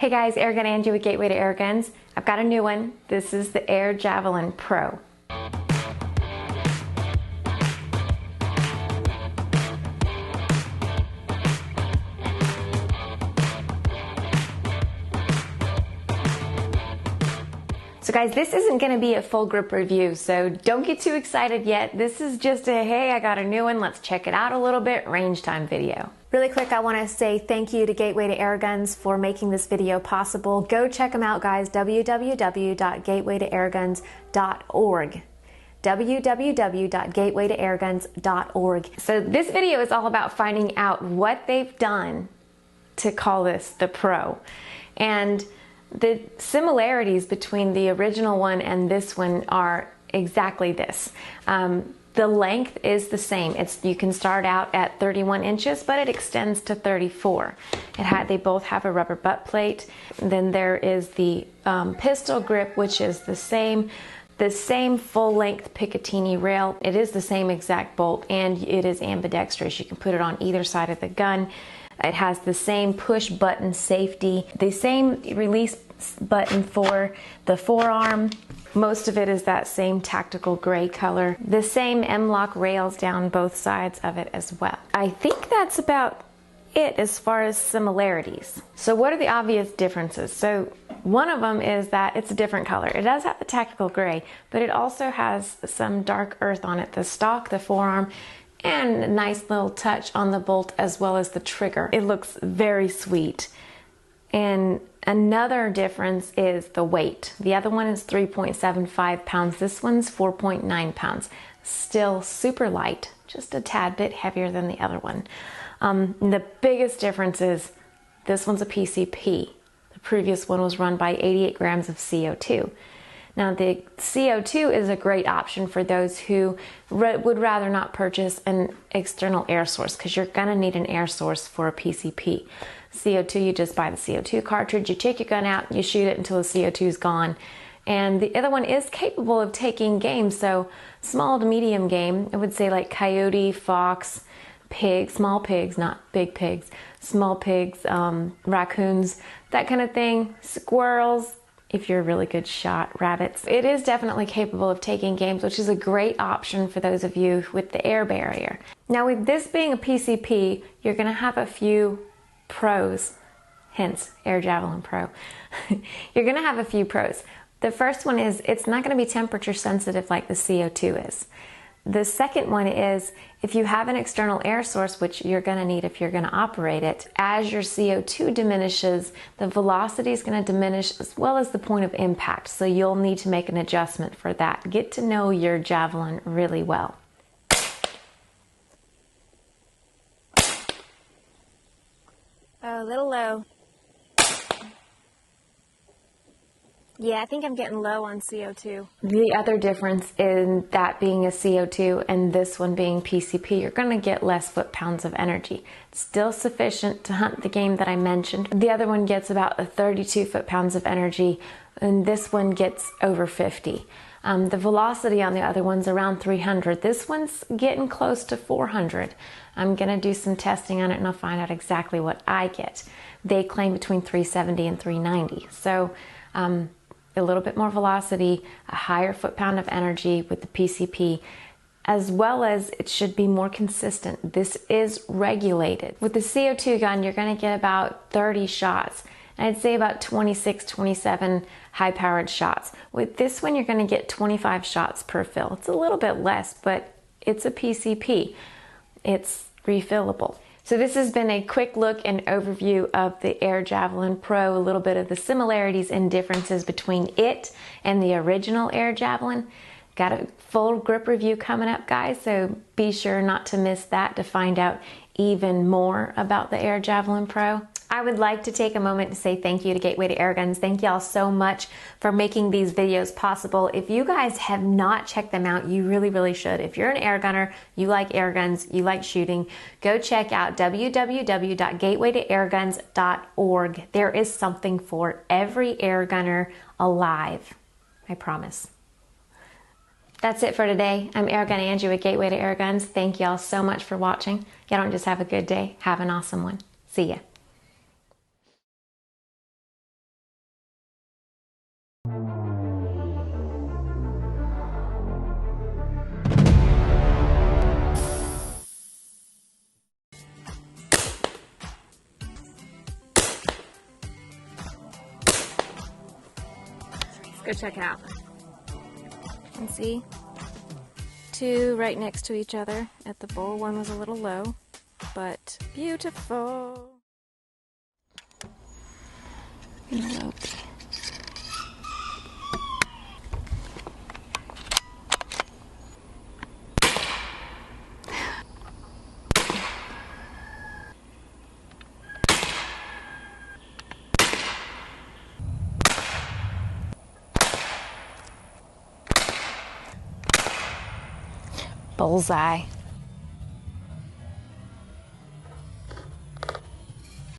Hey guys, Airgun Angie with Gateway to Airguns. I've got a new one. This is the Air Javelin Pro. So guys, this isn't going to be a full grip review, so don't get too excited yet. This is just a, hey, I got a new one, let's check it out a little bit, range time video. Really quick, I want to say thank you to Gateway to Airguns for making this video possible. Go check them out, guys, www.gatewaytoairguns.org. www.gatewaytoairguns.org. So this video is all about finding out what they've done to call this the Pro. And the similarities between the original one and this one are exactly this. The length is the same. You can start out at 31 inches, but it extends to 34. They both have a rubber butt plate. Then there is the pistol grip, which is the same full-length Picatinny rail. It is the same exact bolt, and it is ambidextrous. You can put it on either side of the gun. It has the same push button safety, the same release button for the forearm. Most of it is that same tactical gray color. The same M-Loc rails down both sides of it as well. I think that's about it as far as similarities. So what are the obvious differences? So one of them is that it's a different color. It does have the tactical gray, but it also has some dark earth on it. The stock, the forearm, and a nice little touch on the bolt as well as the trigger. It looks very sweet. And another difference is the weight. The other one is 3.75 pounds. This one's 4.9 pounds. Still super light, just a tad bit heavier than the other one. The biggest difference is this one's a PCP. The previous one was run by 88 grams of CO2. Now the CO2 is a great option for those who would rather not purchase an external air source, because you're going to need an air source for a PCP. CO2, you just buy the CO2 cartridge, you take your gun out, you shoot it until the CO2 is gone. And the other one is capable of taking game, so small to medium game. I would say like coyote, fox, pig, small pigs, not big pigs, small pigs, raccoons, that kind of thing, squirrels, if you're a really good shot, rabbits. It is definitely capable of taking games, which is a great option for those of you with the air barrier. Now with this being a PCP, you're going to have a few pros, hence Air Javelin Pro. You're going to have a few pros. The first one is it's not going to be temperature sensitive like the CO2 is. The second one is if you have an external air source, which you're going to need if you're going to operate it, as your CO2 diminishes, the velocity is going to diminish as well as the point of impact. So you'll need to make an adjustment for that. Get to know your Javelin really well. Oh, a little low. Yeah, I think I'm getting low on CO2. The other difference in that being a CO2 and this one being PCP, you're going to get less foot-pounds of energy. It's still sufficient to hunt the game that I mentioned. The other one gets about 32 foot-pounds of energy, and this one gets over 50. The velocity on the other one's around 300. This one's getting close to 400. I'm going to do some testing on it and I'll find out exactly what I get. They claim between 370 and 390. So, a little bit more velocity, a higher foot-pound of energy with the PCP, as well as it should be more consistent. This is regulated. With the CO2 gun, you're going to get about 30 shots. I'd say about 26, 27 high-powered shots. With this one, you're going to get 25 shots per fill. It's a little bit less, but it's a PCP. It's refillable. So this has been a quick look and overview of the Air Javelin Pro, a little bit of the similarities and differences between it and the original Air Javelin. Got a full grip review coming up, guys, so be sure not to miss that to find out even more about the Air Javelin Pro. I would like to take a moment to say thank you to Gateway to Airguns. Thank y'all so much for making these videos possible. If you guys have not checked them out, you really, really should. If you're an air gunner, you like air guns, you like shooting, go check out www.gatewaytoairguns.org. There is something for every air gunner alive. I promise. That's it for today. I'm Airgun Angie with Gateway to Airguns. Thank y'all so much for watching. Y'all don't just have a good day, have an awesome one. See ya. go check it out. And see, two right next to each other at the bowl. One was a little low, but beautiful. Bullseye.